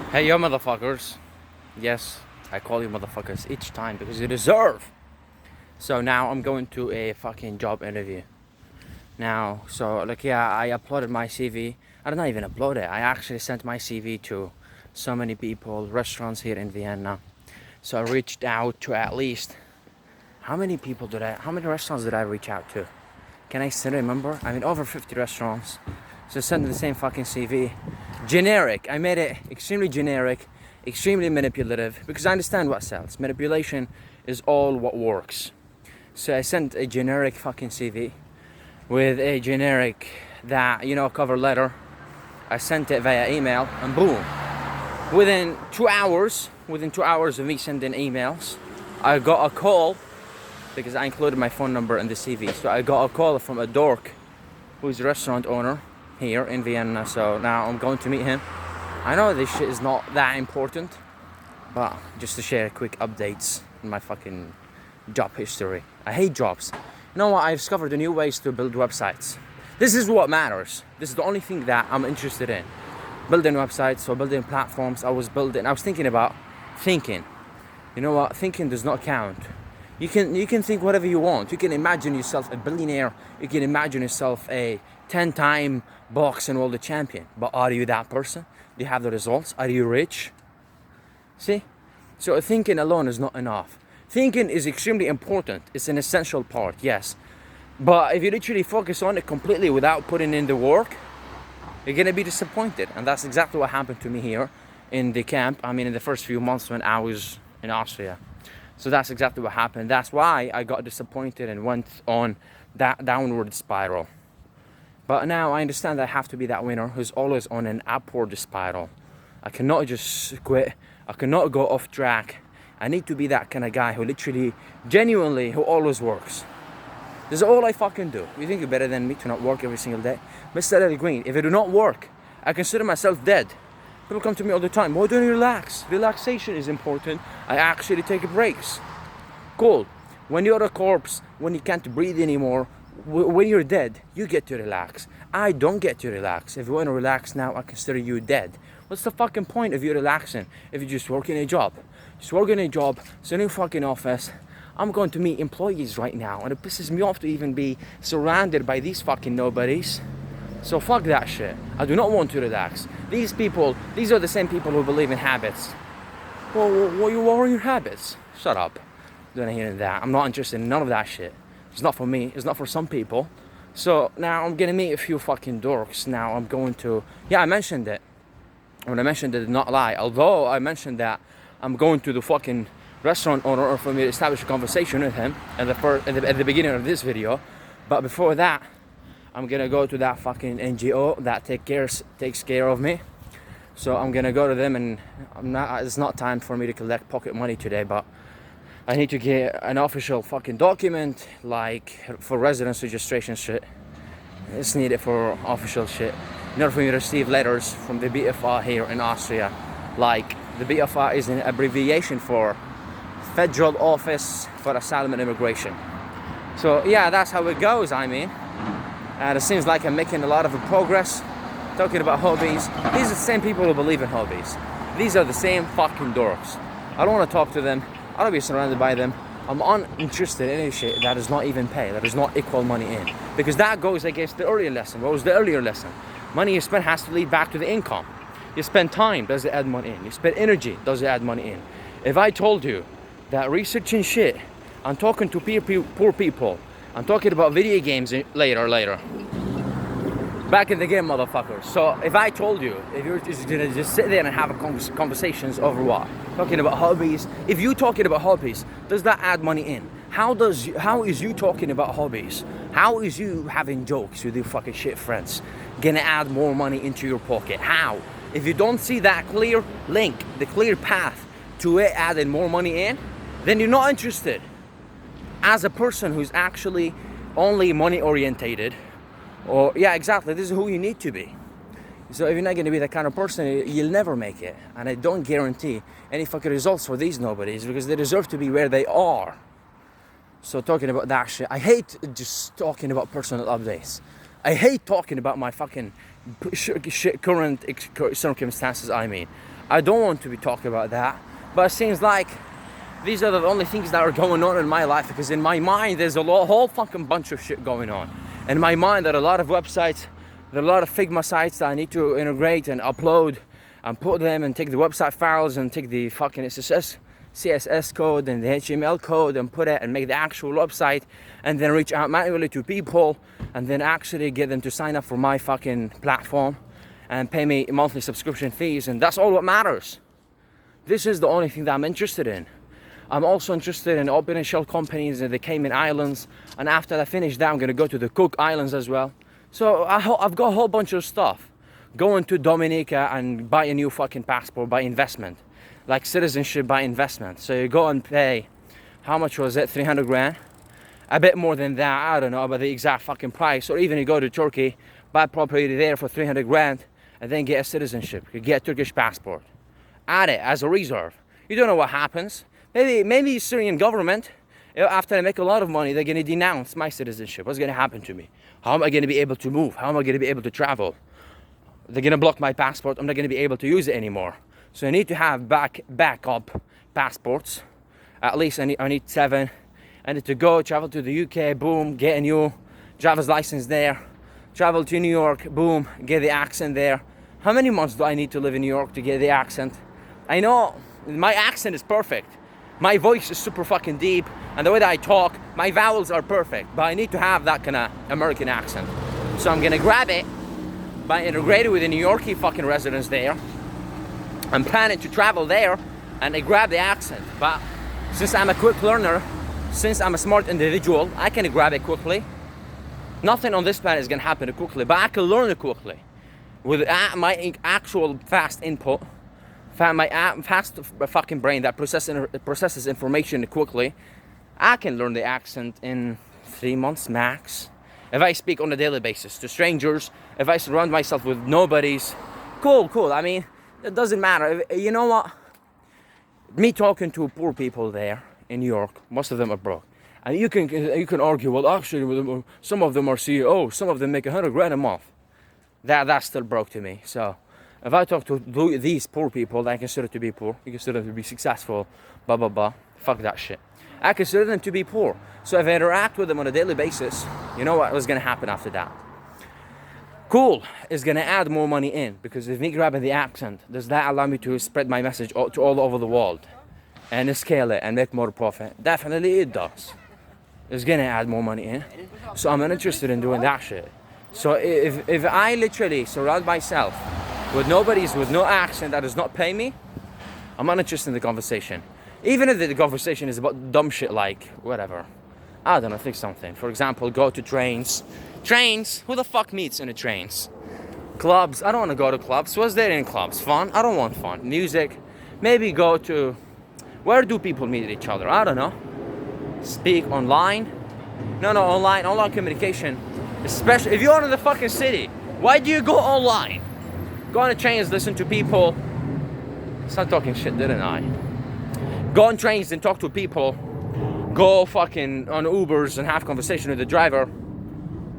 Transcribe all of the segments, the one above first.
Hey, yo, motherfuckers. Yes, I call you motherfuckers each time because you deserve. So now I'm going to a fucking job interview. Now, I uploaded my CV. I did not even upload it. I actually sent my CV to so many people, restaurants here in Vienna. So I reached out to at least, how many restaurants did I reach out to? Can I still remember? I mean, over 50 restaurants. So send the same fucking CV. Generic. I made it extremely generic, extremely manipulative, because I understand what sells. Manipulation is all what works. So I sent a generic fucking CV with a generic cover letter. I sent it via email, and boom. Within 2 hours of me sending emails, I got a call, because I included my phone number in the CV. So I got a call from a dork who's a restaurant owner here in Vienna. So now I'm going to meet him. I know this shit is not that important, but just to share quick updates in my fucking job history. I hate jobs. You know what? I discovered new ways to build websites. This is what matters. This is the only thing that I'm interested in. Building websites or building platforms. I was thinking about thinking. You know what? Thinking does not count. You can think whatever you want. You can imagine yourself a billionaire. You can imagine yourself a 10-time boxing world champion. But are you that person? Do you have the results? Are you rich? See? So thinking alone is not enough. Thinking is extremely important. It's an essential part, yes. But if you literally focus on it completely without putting in the work, you're gonna be disappointed. And that's exactly what happened to me here in the camp. I mean, in the first few months when I was in Austria. So that's exactly what happened. That's why I got disappointed and went on that downward spiral. But now I understand that I have to be that winner who's always on an upward spiral. I cannot just quit. I cannot go off track. I need to be that kind of guy who literally, genuinely, who always works. This is all I fucking do. You think you're better than me to not work every single day? Mr. Ellie Green, if I do not work, I consider myself dead. People come to me all the time. Why don't you relax? Relaxation is important. I actually take breaks. Cool. When you're a corpse, when you can't breathe anymore, when you're dead, you get to relax. I don't get to relax. If you want to relax now, I consider you dead. What's the fucking point of you relaxing if you just work in a job? Just work in a job, sit in a fucking office. I'm going to meet employees right now, and it pisses me off to even be surrounded by these fucking nobodies. So fuck that shit. I do not want to relax. These are the same people who believe in habits. Well, what are your habits? Shut up. Don't hear that. I'm not interested in none of that shit. It's not for me. It's not for some people. So now I'm gonna meet a few fucking dorks. Now I'm going to... Yeah, I mentioned it. When I mentioned it, did not lie. Although I mentioned that I'm going to the fucking restaurant owner for me to establish a conversation with him at the beginning of this video. But before that, I'm gonna go to that fucking NGO that takes care of me. So I'm gonna go to them, and it's not time for me to collect pocket money today, but I need to get an official fucking document, like for residence registration shit. It's needed for official shit. In order for me to receive letters from the BFR here in Austria. Like, the BFR is an abbreviation for Federal Office for Asylum and Immigration. So yeah, that's how it goes, I mean. And it seems like I'm making a lot of progress. Talking about hobbies. These are the same people who believe in hobbies. These are the same fucking dorks. I don't want to talk to them. I don't be surrounded by them. I'm uninterested in any shit that does not even pay, that does not equal money in. Because that goes against the earlier lesson. What was the earlier lesson? Money you spend has to lead back to the income. You spend time, does it add money in? You spend energy, does it add money in? If I told you that researching shit, I'm talking to poor people, I'm talking about video games later. Back in the game, motherfuckers. So if I told you, if you're just gonna just sit there and have conversations over what? Talking about hobbies. If you talking about hobbies, does that add money in? How is you talking about hobbies? How is you having jokes with your fucking shit friends gonna add more money into your pocket? How? If you don't see that clear link, the clear path to it adding more money in, then you're not interested. As a person who's actually only money orientated, or yeah, exactly, this is who you need to be. So if you're not going to be that kind of person, you'll never make it. And I don't guarantee any fucking results for these nobodies, because they deserve to be where they are. So talking about that shit, I hate just talking about personal updates. I hate talking about my fucking current circumstances, I mean. I don't want to be talking about that, but it seems like these are the only things that are going on in my life, because in my mind there's a whole fucking bunch of shit going on. In my mind there are a lot of websites, there are a lot of Figma sites that I need to integrate and upload and put them and take the website files and take the fucking CSS code and the HTML code and put it and make the actual website, and then reach out manually to people and then actually get them to sign up for my fucking platform and pay me monthly subscription fees, and that's all what matters. This is the only thing that I'm interested in. I'm also interested in opening shell companies in the Cayman Islands, and after I finish that I'm gonna go to the Cook Islands as well. So I've got a whole bunch of stuff. Going to Dominica and buy a new fucking passport by investment, like citizenship by investment. So you go and pay, how much was it, 300 grand? A bit more than that, I don't know about the exact fucking price. Or even you go to Turkey, buy property there for 300 grand, and then get a citizenship, you get a Turkish passport. Add it as a reserve. You don't know what happens. Maybe Syrian government, after I make a lot of money, they're gonna denounce my citizenship. What's gonna happen to me? How am I gonna be able to move? How am I gonna be able to travel? They're gonna block my passport. I'm not gonna be able to use it anymore. So I need to have backup passports. At least I need 7. I need to go travel to the UK, boom, get a new driver's license there. Travel to New York, boom, get the accent there. How many months do I need to live in New York to get the accent? I know my accent is perfect. My voice is super fucking deep, and the way that I talk, my vowels are perfect, but I need to have that kind of American accent. So I'm gonna grab it by integrating with the New Yorkie fucking residents there. I'm planning to travel there and I grab the accent, but since I'm a quick learner, since I'm a smart individual, I can grab it quickly. Nothing on this planet is gonna happen quickly, but I can learn it quickly with my actual fast input. My fast fucking brain that processes information quickly. I can learn the accent in 3 months max. If I speak on a daily basis to strangers, if I surround myself with nobodies, cool. I mean, it doesn't matter. You know what? Me talking to poor people there in New York, most of them are broke. And you can argue, well, actually, some of them are CEOs, some of them make 100 grand a month. That's still broke to me. So if I talk to these poor people that I consider to be poor, you consider them to be successful, blah, blah, blah, fuck that shit. I consider them to be poor. So if I interact with them on a daily basis, you know what was going to happen after that? Cool, is going to add more money in, because if me grabbing the accent, does that allow me to spread my message to all over the world and scale it and make more profit? Definitely it does. It's going to add more money in. So I'm interested in doing that shit. So if I literally surround myself with nobodies with no accent that does not pay me, I'm not interested in the conversation. Even if the conversation is about dumb shit like whatever, I don't know, think something. For example, go to trains. Trains? Who the fuck meets in the trains? Clubs? I don't want to go to clubs. What's there in clubs? Fun? I don't want fun. Music? Maybe go to... Where do people meet each other? I don't know. Speak online? No, online communication. Especially if you're in the fucking city. Why do you go online? Go on the trains, listen to people. Start talking shit, didn't I? Go on trains and talk to people. Go fucking on Ubers and have conversation with the driver.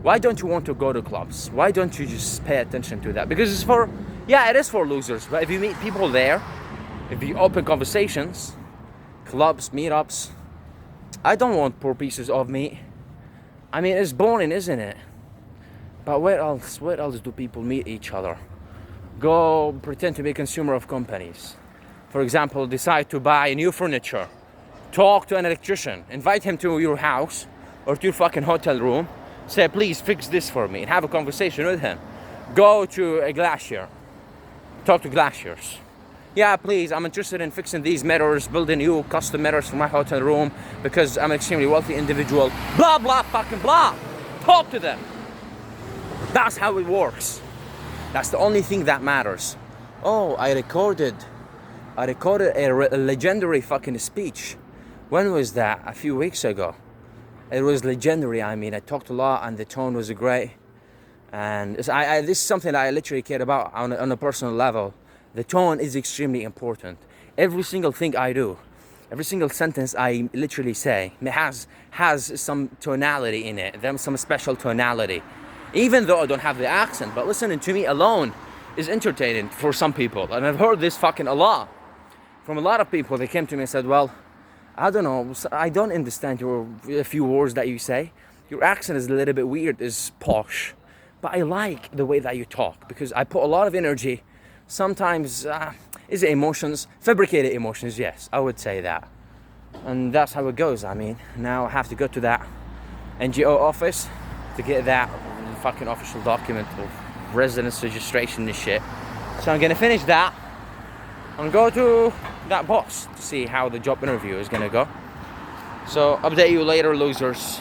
Why don't you want to go to clubs? Why don't you just pay attention to that? Because it is for losers. But if you meet people there, if you open conversations, clubs, meetups, I don't want poor pieces of meat. I mean, it's boring, isn't it? But where else do people meet each other? Go pretend to be a consumer of companies. For example, decide to buy new furniture. Talk to an electrician. Invite him to your house or to your fucking hotel room. Say, please fix this for me, and have a conversation with him. Go to a glacier. Talk to glaciers. Yeah, please, I'm interested in fixing these mirrors, building new custom mirrors for my hotel room because I'm an extremely wealthy individual. Blah, blah, fucking blah. Talk to them. That's how it works. That's the only thing that matters. Oh, I recorded a legendary fucking speech. When was that? A few weeks ago. It was legendary. I mean, I talked a lot and the tone was great. And this is something that I literally care about on a personal level. The tone is extremely important. Every single thing I do, every single sentence I literally say has some tonality in it, some special tonality. Even though I don't have the accent, but listening to me alone, is entertaining for some people. And I've heard this fucking a lot from a lot of people. They came to me and said, well, I don't know, I don't understand a few words that you say. Your accent is a little bit weird, is posh. But I like the way that you talk, because I put a lot of energy. Sometimes, is it emotions? Fabricated emotions, yes, I would say that. And that's how it goes. I mean, now I have to go to that NGO office to get that fucking official document of residence registration and shit. So I'm gonna finish that and go to that boss to see how the job interview is gonna go. So update you later, losers.